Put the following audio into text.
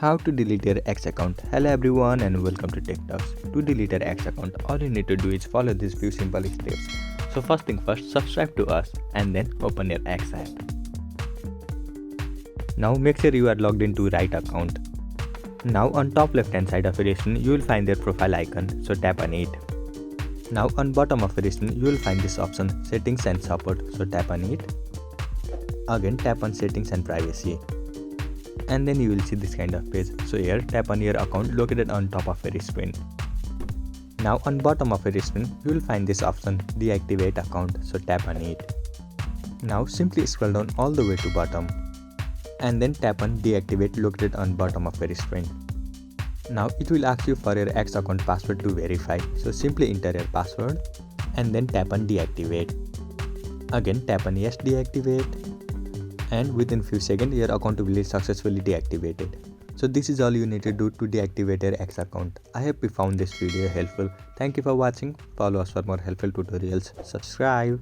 How to delete your X account. Hello everyone and welcome to Tech Talks. To delete your X account, all you need to do is follow these few simple steps. So first thing first, subscribe to us and then open your X app. Now make sure you are logged into right account. Now on top left hand side of your screen, you will find their profile icon, so tap on it. Now on bottom of your screen, you will find this option settings and support, so tap on it. Again tap on settings and privacy. And then you will see this kind of page. So here tap on your account located on top of your screen. Now on bottom of your screen you will find this option deactivate account, so tap on it. Now simply scroll down all the way to bottom and then tap on deactivate located on bottom of your screen. Now it will ask you for your X account password to verify, so simply enter your password and then tap on deactivate. Again tap on yes deactivate, and within few seconds your account will be successfully deactivated. So this is all you need to do to deactivate your X account. I hope you found this video helpful. Thank you for watching. Follow us for more helpful tutorials. Subscribe.